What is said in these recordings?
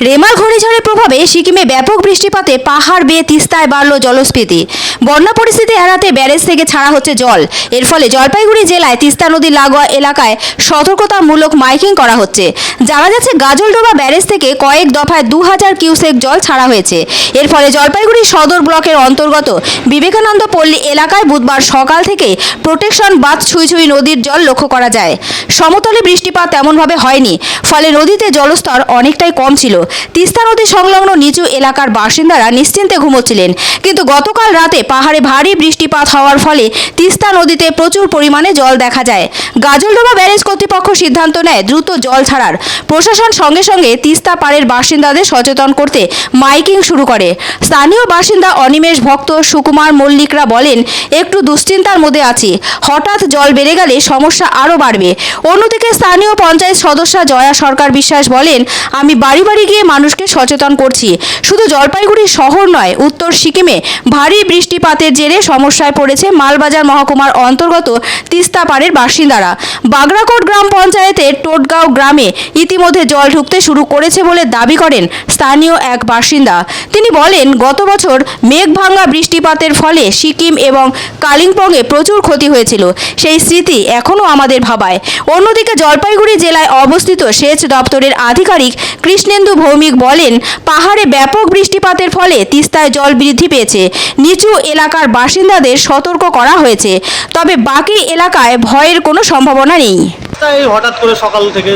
রেমাল ঘূর্ণিঝড়ের প্রভাবে সিকিমে ব্যাপক বৃষ্টিপাতে পাহাড় বেয়ে তিস্তায় বাড়ল জলস্ফীতি। বন্যা পরিস্থিতি এড়াতে ব্যারেজ থেকে ছাড়া হচ্ছে জল। এর ফলে জলপাইগুড়ি জেলায় তিস্তা নদী লাগোয়া এলাকায় সতর্কতামূলক মাইকিং করা হচ্ছে। জানা যাচ্ছে গাজলডোবা ব্যারেজ থেকে কয়েক দফায় 2000 কিউসেক জল ছাড়া হয়েছে। এর ফলে জলপাইগুড়ি সদর ব্লকের অন্তর্গত বিবেকানন্দ পল্লী এলাকায় বুধবার সকাল থেকে প্রোটেকশন বাঁধ ছুঁই ছুঁই নদীর জল লক্ষ্য করা যায়। সমতলে বৃষ্টিপাত তেমনভাবে হয়নি, ফলে নদীতে জলস্তর অনেকটাই কম ছিল। তিস্তা নদী সংলগ্ন নিচু এলাকার বাসিন্দারা নিশ্চিন্তে ঘুমোচ্ছিলেন, কিন্তু গতকাল রাতে পাহাড়ে ভারী বৃষ্টিপাত হওয়ার ফলে তিস্তা নদীতে প্রচুর পরিমাণে জল দেখা যায়। গাজলডোবা ব্যারেজ কর্তৃপক্ষ সিদ্ধান্ত নেয় দ্রুত জল ছাড়ার। প্রশাসন সঙ্গে সঙ্গে তিস্তা পাড়ের বাসিন্দাদের সচেতন করতে মাইকিং শুরু করে। স্থানীয় বাসিন্দা অনিমেষ ভক্ত, সুকুমার মল্লিকরা বলেন, একটু দুশ্চিন্তার মধ্যে আছি, হঠাৎ জল বেড়ে গেলে সমস্যা আরও বাড়বে। অন্যদিকে স্থানীয় পঞ্চায়েত সদস্যা জয়া সরকার বিশ্বাস বলেন, আমি বাড়ি বাড়ি গিয়ে মানুষকে সচেতন করছি। শুধু জলপাইগুড়ি শহর নয়, উত্তর সিকিমে ভারী বৃষ্টিপাতের জেরে সমস্যায় পড়েছে মালবাজার মহকুমার অন্তর্গত তিস্তা পাড়ের বাসিন্দারা। বাগরাকোট গ্রাম পঞ্চায়েতের টোটগাঁও গ্রামে ইতিমধ্যে জল ঢুকতে শুরু করেছে বলে দাবি করেন স্থানীয় এক বাসিন্দা। তিনি বলেন, গত বছর মেঘভাঙা বৃষ্টিপাতের ফলে সিকিম এবং কালিম্পংয়ে প্রচুর ক্ষতি হয়েছিল, সেই স্মৃতি এখনও আমাদের ভাবায়। অন্যদিকে জলপাইগুড়ি জেলায় অবস্থিত সেচ দপ্তরের আধিকারিক কৃষ্ণেন্দু ভৌমিক বলেন, পাহাড়ে ব্যাপক বৃষ্টিপাতের ফলে তিস্তায় জল বৃদ্ধি পেয়েছে। নিচু এলাকার বাসিন্দাদের সতর্ক করা হয়েছে, তবে বাকি এলাকায় ভয়ের কোনো সম্ভাবনা নেই। তাই হঠাৎ করে সকাল থেকে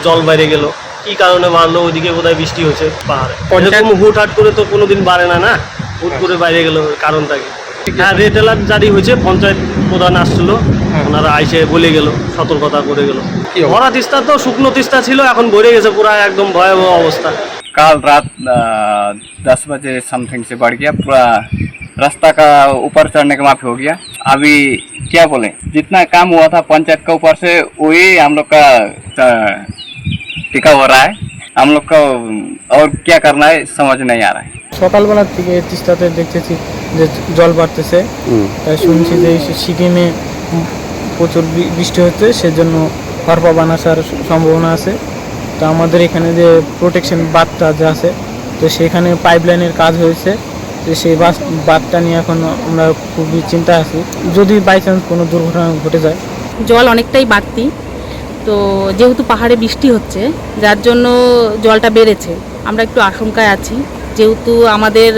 জল বাইরে গেল, কি কারণে বাড়লো? ওইদিকে বোধহয় বৃষ্টি হয়েছে পাহাড়ে। এরকম হুটহাট করে তো কোনোদিন বাড়ে না, না হুট করে বাইরে গেল, কারণটাকে। হ্যাঁ, রেড অ্যালার্ট জারি হয়েছে, পঞ্চায়েত প্রধান আসছিল, ওনারা আইসে বলে গেল, সতর্কতা করে গেল। ভরা তিস্তা তো শুকনো তিস্তা ছিল, এখন ভরে গেছে পুরা, একদম ভয়াবহ অবস্থা। कल रात 10 बजे समथिंग से बढ़ गया, पूरा रास्ता का ऊपर चढ़ने का माफी हो गया। अभी क्या बोले, जितना काम हुआ था पंचायत का ऊपर से वही हम लोग का टिका हो रहा है। हम लोग को और क्या करना है समझ नहीं आ रहा है। সকালবেলা থেকে তিস্তাতে দেখতেছি যে জল বাড়তেছে, তাই শুনছি যে সিকিমে প্রচুর বৃষ্টি হচ্ছে, সেজন্য হরপাবান আসার সম্ভাবনা আছে। তো আমাদের এখানে যে প্রোটেকশন বাঁধটা যে আছে, তো সেখানে পাইপলাইনের কাজ হয়েছে, তো সেই বাঁধটা নিয়ে এখন আমরা খুবই চিন্তা আছি, যদি বাই চান্স কোনো দুর্ঘটনা ঘটে যায়। জল অনেকটাই বাড়তি, তো যেহেতু পাহাড়ে বৃষ্টি হচ্ছে যার জন্য জলটা বেড়েছে, আমরা একটু আশঙ্কায় আছি। যেহেতু আমাদের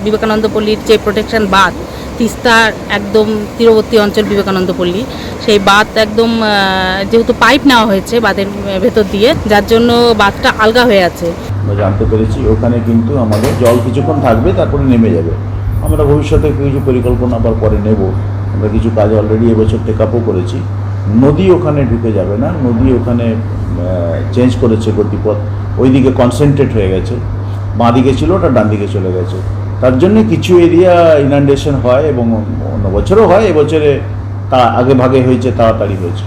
বিবেকানন্দ পল্লীর যে প্রোটেকশন বাঁধ, তিস্তার একদম তীরবর্তী অঞ্চল বিবেকানন্দ পল্লী, সেই বাঁধ একদম যেহেতু পাইপ নেওয়া হয়েছে বাঁধের ভেতর দিয়ে, যার জন্য বাঁধটা আলগা হয়ে আছে। আমরা জানতে পেরেছি ওখানে কিন্তু আমাদের জল কিছুক্ষণ থাকবে, তারপরে নেমে যাবে। আমরা ভবিষ্যতে কিছু পরিকল্পনা আবার পরে নেব। আমরা কিছু কাজ অলরেডি এবছর টেক আপও করেছি। নদী ওখানে ঢুকে যাবে না, নদী ওখানে চেঞ্জ করেছে গতিপথ, ওইদিকে কনসেন্ট্রেট হয়ে গেছে। বাঁ দিকে ছিল, ওটা ডান দিকে চলে গেছে। তার জন্য কিছু এরিয়া ইনান্ডেশন হয় এবং অন্য বছরও হয়, এবছরে তা আগে ভাগে হয়েছে, তাড়াতাড়ি হয়েছে।